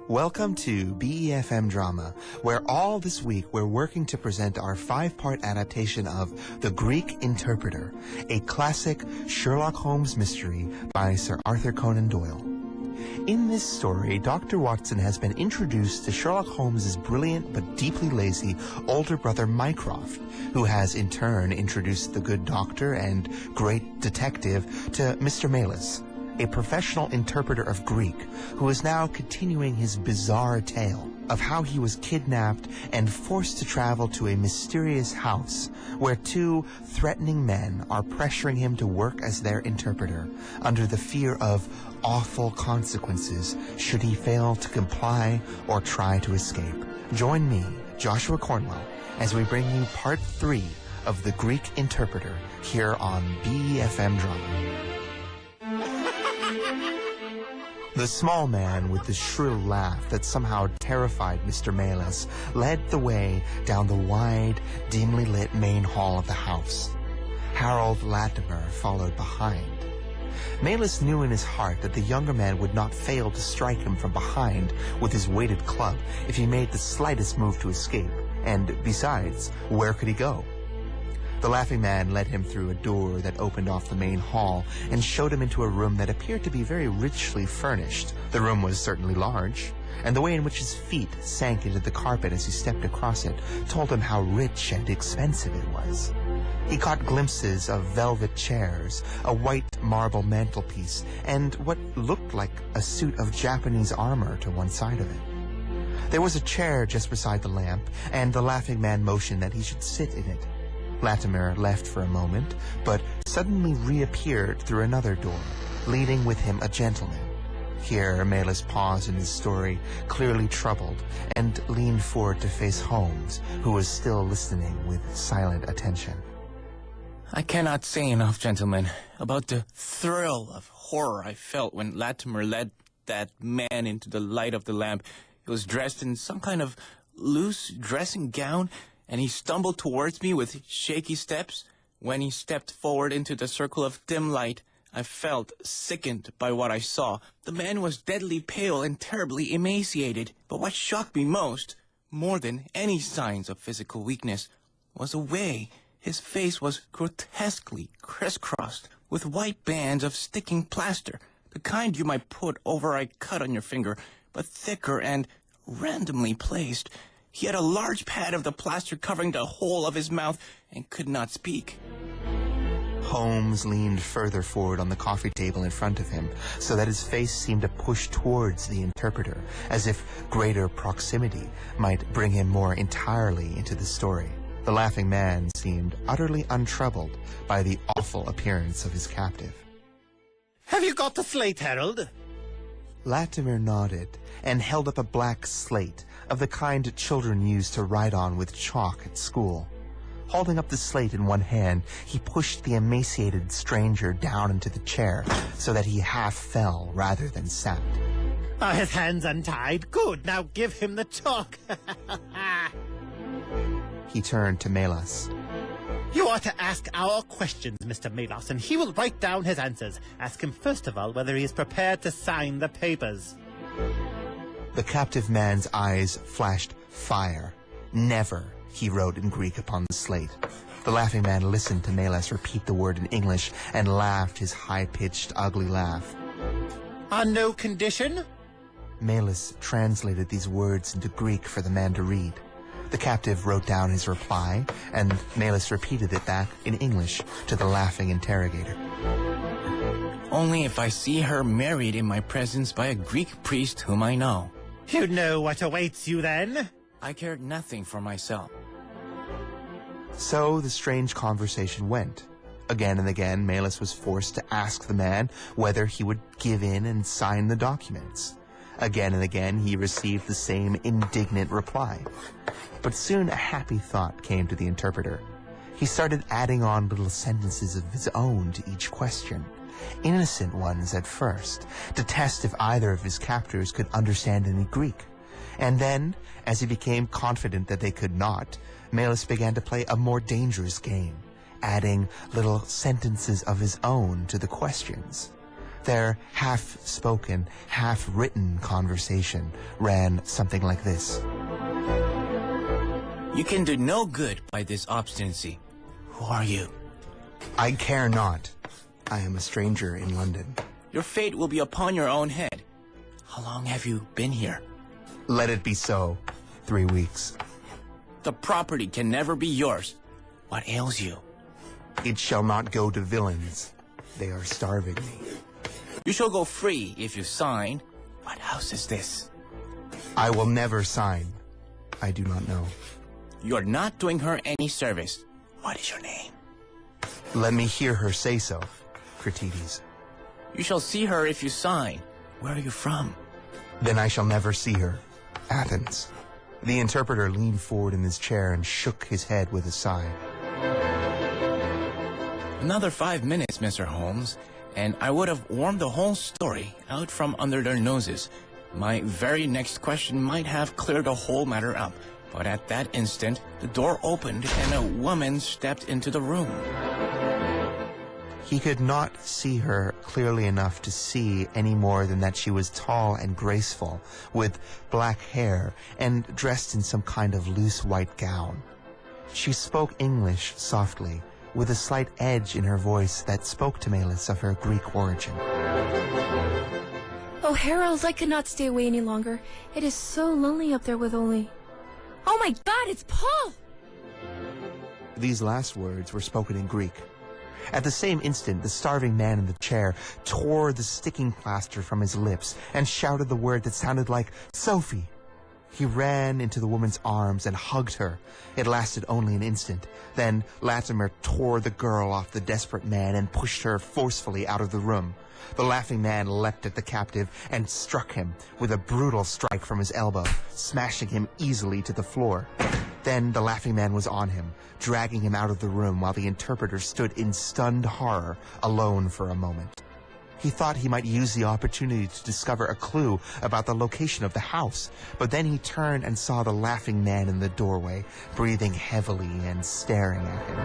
Welcome to BeFM Drama, where all this week we're working to present our 5-part adaptation of The Greek Interpreter, a classic Sherlock Holmes mystery by Sir Arthur Conan Doyle. In this story, Dr. Watson has been introduced to Sherlock Holmes' brilliant but deeply lazy older brother Mycroft, who has in turn introduced the good doctor and great detective to Mr. Melas, a professional interpreter of Greek who is now continuing his bizarre tale of how he was kidnapped and forced to travel to a mysterious house where two threatening men are pressuring him to work as their interpreter under the fear of awful consequences should he fail to comply or try to escape. Join me, Joshua Cornwell, as we bring you part 3 of The Greek Interpreter here on BeFM Drama. The small man with the shrill laugh that somehow terrified Mr. Melas led the way down the wide, dimly lit main hall of the house. Harold Latimer followed behind. Melas knew in his heart that the younger man would not fail to strike him from behind with his weighted club if he made the slightest move to escape, and besides, where could he go? The laughing man led him through a door that opened off the main hall and showed him into a room that appeared to be very richly furnished. The room was certainly large, and the way in which his feet sank into the carpet as he stepped across it told him how rich and expensive it was. He caught glimpses of velvet chairs, a white marble mantelpiece, and what looked like a suit of Japanese armor to one side of it. There was a chair just beside the lamp, and the laughing man motioned that he should sit in it. Latimer left for a moment, but suddenly reappeared through another door, leading with him a gentleman. Here, Melas paused in his story, clearly troubled, and leaned forward to face Holmes, who was still listening with silent attention. I cannot say enough, gentlemen, about the thrill of horror I felt when Latimer led that man into the light of the lamp. He was dressed in some kind of loose dressing gown, and he stumbled towards me with shaky steps. When he stepped forward into the circle of dim light, I felt sickened by what I saw. The man was deadly pale and terribly emaciated. But what shocked me most, more than any signs of physical weakness, was the way his face was grotesquely crisscrossed with white bands of sticking plaster, the kind you might put over a cut on your finger, but thicker and randomly placed. He had a large pad of the plaster covering the whole of his mouth and could not speak. Holmes leaned further forward on the coffee table in front of him, so that his face seemed to push towards the interpreter, as if greater proximity might bring him more entirely into the story. The laughing man seemed utterly untroubled by the awful appearance of his captive. Have you got the slate, Harold? Latimer nodded and held up a black slate of the kind children used to write on with chalk at school. Holding up the slate in one hand, he pushed the emaciated stranger down into the chair so that he half fell rather than sat. Are his hands untied? Good, now give him the talk. He turned to Melas. You are to ask our questions, Mr. Melas, and he will write down his answers. Ask him first of all whether he is prepared to sign the papers. The captive man's eyes flashed fire. Never, he wrote in Greek upon the slate. The laughing man listened to Melas repeat the word in English and laughed his high-pitched, ugly laugh. On no condition? Melas translated these words into Greek for the man to read. The captive wrote down his reply, and Melas repeated it back in English to the laughing interrogator. Only if I see her married in my presence by a Greek priest whom I know. You know what awaits you then? I cared nothing for myself. So the strange conversation went. Again and again, Melas was forced to ask the man whether he would give in and sign the documents. Again and again, he received the same indignant reply. But soon a happy thought came to the interpreter. He started adding on little sentences of his own to each question, innocent ones at first, to test if either of his captors could understand any Greek. And then, as he became confident that they could not, Melas began to play a more dangerous game, adding little sentences of his own to the questions. Their half-spoken, half-written conversation ran something like this. You can do no good by this obstinacy. Who are you? I care not. I am a stranger in London. Your fate will be upon your own head. How long have you been here? Let it be so. 3 weeks. The property can never be yours. What ails you? It shall not go to villains. They are starving me. You shall go free if you sign. What house is this? I will never sign. I do not know. You're not doing her any service. What is your name? Let me hear her say so, Cratides. You shall see her if you sign. Where are you from? Then I shall never see her. Athens. The interpreter leaned forward in his chair and shook his head with a sigh. Another 5 minutes, Mr. Holmes, and I would have wormed the whole story out from under their noses. My very next question might have cleared the whole matter up, but at that instant, the door opened and a woman stepped into the room. He could not see her clearly enough to see any more than that she was tall and graceful, with black hair and dressed in some kind of loose white gown. She spoke English softly, with a slight edge in her voice that spoke to Melas of her Greek origin. Oh, Harold, I could not stay away any longer. It is so lonely up there with only... Oh my God, it's Paul! These last words were spoken in Greek. At the same instant, the starving man in the chair tore the sticking plaster from his lips and shouted the word that sounded like Sophie. He ran into the woman's arms and hugged her. It lasted only an instant. Then Latimer tore the girl off the desperate man and pushed her forcefully out of the room. The laughing man leapt at the captive and struck him with a brutal strike from his elbow, smashing him easily to the floor. Then the laughing man was on him, dragging him out of the room while the interpreter stood in stunned horror, alone for a moment. He thought he might use the opportunity to discover a clue about the location of the house, but then he turned and saw the laughing man in the doorway, breathing heavily and staring at him.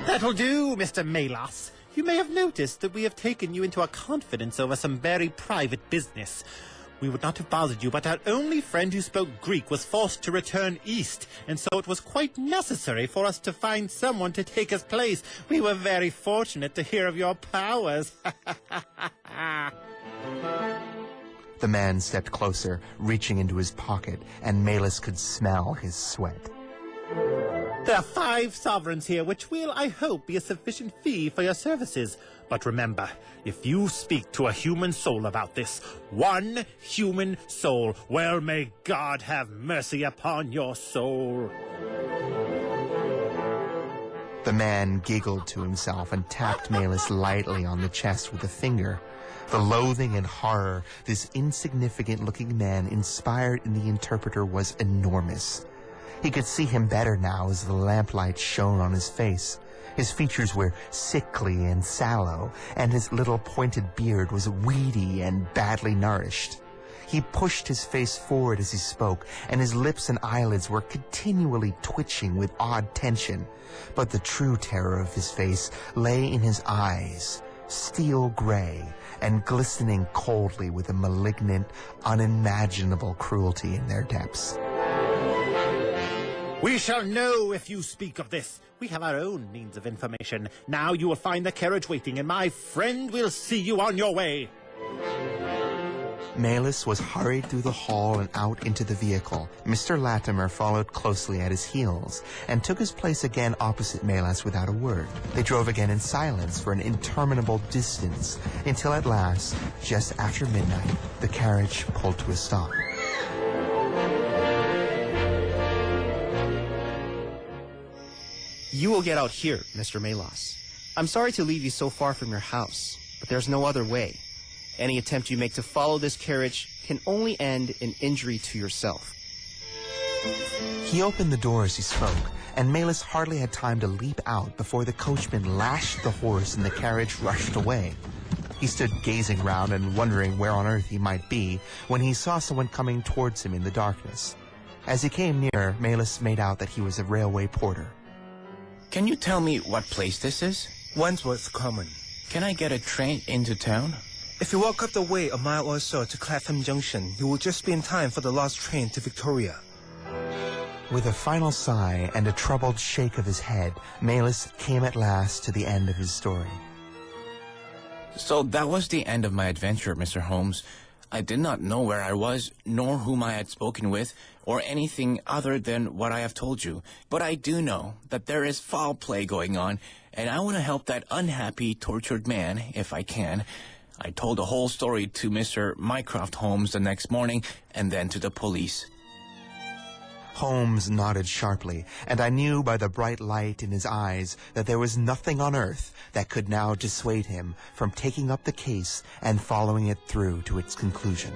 That'll do, Mr. Melas. You may have noticed that we have taken you into our confidence over some very private business. We would not have bothered you, but our only friend who spoke Greek was forced to return east, and so it was quite necessary for us to find someone to take his place. We were very fortunate to hear of your powers. The man stepped closer, reaching into his pocket, and Melas could smell his sweat. There are 5 sovereigns here, which will, I hope, be a sufficient fee for your services. But remember, if you speak to a human soul about this, 1 human soul, well, may God have mercy upon your soul. The man giggled to himself and tapped Melas lightly on the chest with a finger. The loathing and horror this insignificant-looking man inspired in the interpreter was enormous. He could see him better now as the lamplight shone on his face. His features were sickly and sallow, and his little pointed beard was weedy and badly nourished. He pushed his face forward as he spoke, and his lips and eyelids were continually twitching with odd tension. But the true terror of his face lay in his eyes, steel gray and glistening coldly with a malignant, unimaginable cruelty in their depths. We shall know if you speak of this. We have our own means of information. Now you will find the carriage waiting, and my friend will see you on your way. Melas was hurried through the hall and out into the vehicle. Mr. Latimer followed closely at his heels and took his place again opposite Melas without a word. They drove again in silence for an interminable distance until at last, just after midnight, the carriage pulled to a stop. You will get out here, Mr. Melas. I'm sorry to leave you so far from your house, but there's no other way. Any attempt you make to follow this carriage can only end in injury to yourself. He opened the door as he spoke, and Melas hardly had time to leap out before the coachman lashed the horse and the carriage rushed away. He stood gazing round and wondering where on earth he might be when he saw someone coming towards him in the darkness. As he came nearer, Melas made out that he was a railway porter. Can you tell me what place this is? Wandsworth Common, Can I get a train into town? If you walk up the way a mile or so to Clapham Junction, you will just be in time for the last train to Victoria. With a final sigh and a troubled shake of his head, Melas came at last to the end of his story. So that was the end of my adventure, Mr. Holmes. I did not know where I was, nor whom I had spoken with, or anything other than what I have told you. But I do know that there is foul play going on, and I want to help that unhappy, tortured man, if I can. I told the whole story to Mr. Mycroft Holmes the next morning, and then to the police. Holmes nodded sharply, and I knew by the bright light in his eyes that there was nothing on earth that could now dissuade him from taking up the case and following it through to its conclusion.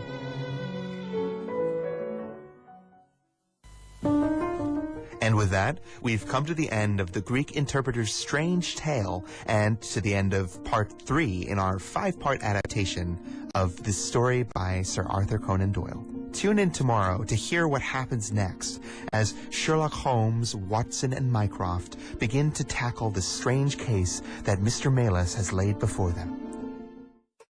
And with that, we've come to the end of the Greek interpreter's strange tale and to the end of part 3 in our 5-part adaptation of this story by Sir Arthur Conan Doyle. Tune in tomorrow to hear what happens next as Sherlock Holmes, Watson, and Mycroft begin to tackle the strange case that Mr. Melas has laid before them.